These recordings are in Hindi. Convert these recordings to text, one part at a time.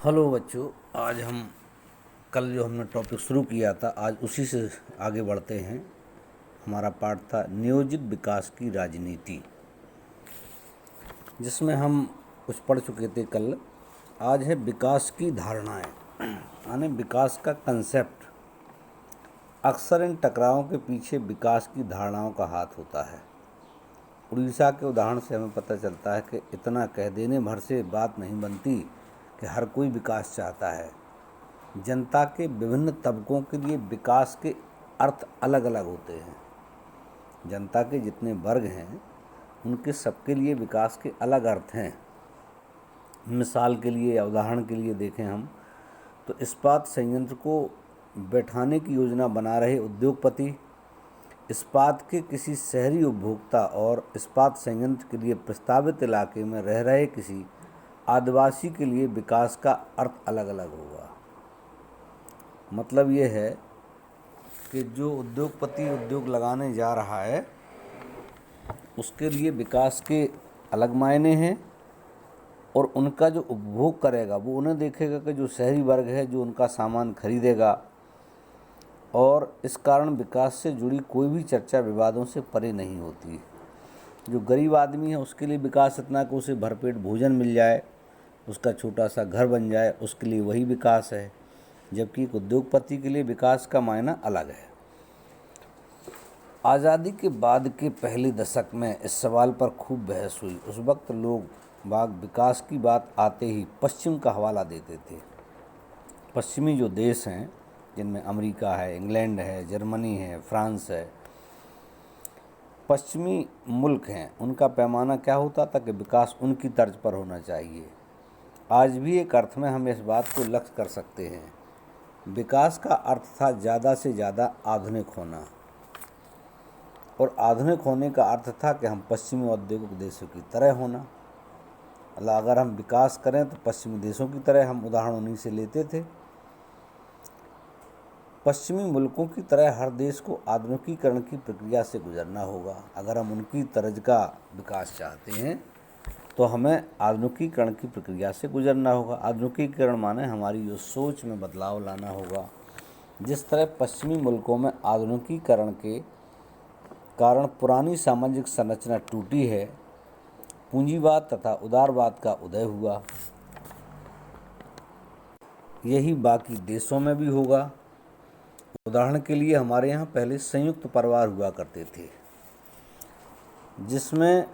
हेलो बच्चों। आज हम कल जो हमने टॉपिक शुरू किया था आज उसी से आगे बढ़ते हैं। हमारा पाठ था नियोजित विकास की राजनीति, जिसमें हम कुछ पढ़ चुके थे कल। आज है विकास की धारणाएं, यानी विकास का कंसेप्ट। अक्सर इन टकरावों के पीछे विकास की धारणाओं का हाथ होता है। उड़ीसा के उदाहरण से हमें पता चलता है कि इतना कह देने भर से बात नहीं बनती कि हर कोई विकास चाहता है। जनता के विभिन्न तबकों के लिए विकास के अर्थ अलग अलग होते हैं। जनता के जितने वर्ग हैं उनके सबके लिए विकास के अलग अर्थ हैं। मिसाल के लिए या उदाहरण के लिए देखें हम तो इस्पात संयंत्र को बैठाने की योजना बना रहे उद्योगपति, इस्पात के किसी शहरी उपभोक्ता और इस्पात संयंत्र के लिए प्रस्तावित इलाके में रह रहे किसी आदिवासी के लिए विकास का अर्थ अलग अलग होगा। मतलब ये है कि जो उद्योगपति उद्योग लगाने जा रहा है उसके लिए विकास के अलग मायने हैं, और उनका जो उपभोग करेगा वो उन्हें देखेगा कि जो शहरी वर्ग है जो उनका सामान खरीदेगा। और इस कारण विकास से जुड़ी कोई भी चर्चा विवादों से परे नहीं होती। जो गरीब आदमी है उसके लिए विकास इतना कि उसे भरपेट भोजन मिल जाए, उसका छोटा सा घर बन जाए, उसके लिए वही विकास है। जबकि एक उद्योगपति के लिए विकास का मायना अलग है। आज़ादी के बाद के पहले दशक में इस सवाल पर खूब बहस हुई। उस वक्त लोग बाग विकास की बात आते ही पश्चिम का हवाला देते थे। पश्चिमी जो देश हैं जिनमें अमेरिका है, इंग्लैंड है, जर्मनी है, फ्रांस है, पश्चिमी मुल्क हैं, उनका पैमाना क्या होता था कि विकास उनकी तर्ज पर होना चाहिए। आज भी एक अर्थ में हम इस बात को लक्ष्य कर सकते हैं। विकास का अर्थ था ज़्यादा से ज़्यादा आधुनिक होना, और आधुनिक होने का अर्थ था कि हम पश्चिमी औद्योगिक देशों की तरह होना। अगर हम विकास करें तो पश्चिमी देशों की तरह, हम उदाहरण उन्हीं से लेते थे। पश्चिमी मुल्कों की तरह हर देश को आधुनिकीकरण की प्रक्रिया से गुजरना होगा। अगर हम उनकी तर्ज का विकास चाहते हैं तो हमें आधुनिकीकरण की प्रक्रिया से गुजरना होगा। आधुनिकीकरण माने हमारी जो सोच में बदलाव लाना होगा। जिस तरह पश्चिमी मुल्कों में आधुनिकीकरण के कारण पुरानी सामाजिक संरचना टूटी है, पूंजीवाद तथा उदारवाद का उदय हुआ, यही बाकी देशों में भी होगा। उदाहरण के लिए हमारे यहाँ पहले संयुक्त परिवार हुआ करते थे, जिसमें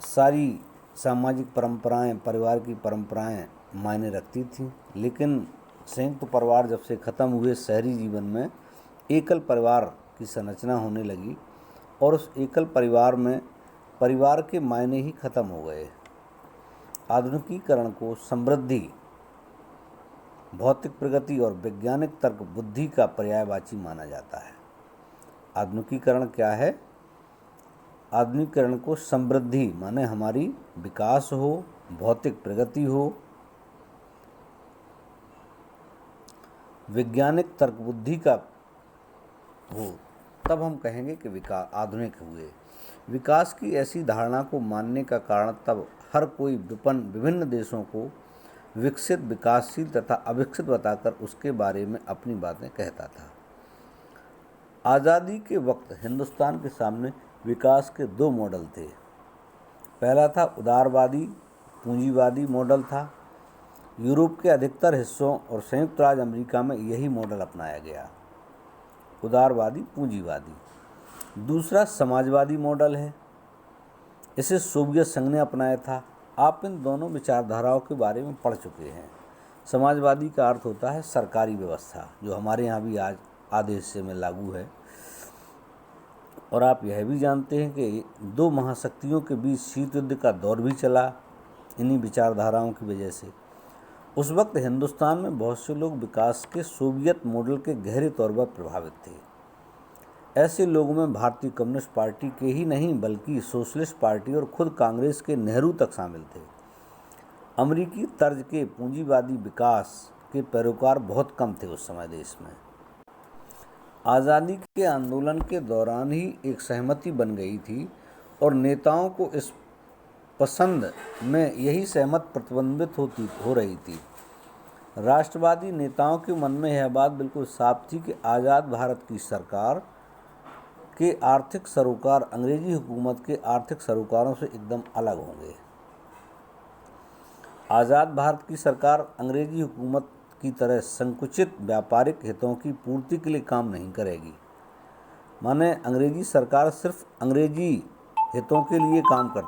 सारी सामाजिक परंपराएं, परिवार की परंपराएं मायने रखती थीं। लेकिन संयुक्त परिवार जब से ख़त्म हुए, शहरी जीवन में एकल परिवार की संरचना होने लगी, और उस एकल परिवार में परिवार के मायने ही ख़त्म हो गए। आधुनिकीकरण को समृद्धि, भौतिक प्रगति और वैज्ञानिक तर्क बुद्धि का पर्यायवाची माना जाता है। आधुनिकीकरण क्या है? आधुनिकीकरण को समृद्धि माने हमारी विकास हो, भौतिक प्रगति हो, वैज्ञानिक तर्क बुद्धि का हो, तब हम कहेंगे कि विकास आधुनिक हुए। विकास की ऐसी धारणा को मानने का कारण तब हर कोई विभिन्न देशों को विकसित, विकासशील तथा अविकसित बताकर उसके बारे में अपनी बातें कहता था। आज़ादी के वक्त हिंदुस्तान के सामने विकास के दो मॉडल थे। पहला था उदारवादी पूंजीवादी मॉडल था। यूरोप के अधिकतर हिस्सों और संयुक्त राज्य अमेरिका में यही मॉडल अपनाया गया, उदारवादी पूंजीवादी। दूसरा समाजवादी मॉडल है, इसे सोवियत संघ ने अपनाया था। आप इन दोनों विचारधाराओं के बारे में पढ़ चुके हैं। समाजवादी का अर्थ होता है सरकारी व्यवस्था, जो हमारे यहाँ भी आज आधे हिस्से में लागू है। और आप यह भी जानते हैं कि दो महाशक्तियों के बीच शीत युद्ध का दौर भी चला इन्हीं विचारधाराओं की वजह से। उस वक्त हिंदुस्तान में बहुत से लोग विकास के सोवियत मॉडल के गहरे तौर पर प्रभावित थे। ऐसे लोगों में भारतीय कम्युनिस्ट पार्टी के ही नहीं बल्कि सोशलिस्ट पार्टी और खुद कांग्रेस के नेहरू तक शामिल थे। अमेरिकी तर्ज के पूंजीवादी विकास के पैरोकार बहुत कम थे उस समय देश में। आज़ादी के आंदोलन के दौरान ही एक सहमति बन गई थी और नेताओं को इस पसंद में यही सहमत प्रतिबिंबित हो रही थी। राष्ट्रवादी नेताओं के मन में यह बात बिल्कुल साफ थी कि आज़ाद भारत की सरकार के आर्थिक सरोकार अंग्रेजी हुकूमत के आर्थिक सरोकारों से एकदम अलग होंगे। आज़ाद भारत की सरकार अंग्रेजी हुकूमत की तरह संकुचित व्यापारिक हितों की पूर्ति के लिए काम नहीं करेगी। माने अंग्रेजी सरकार सिर्फ अंग्रेजी हितों के लिए काम करती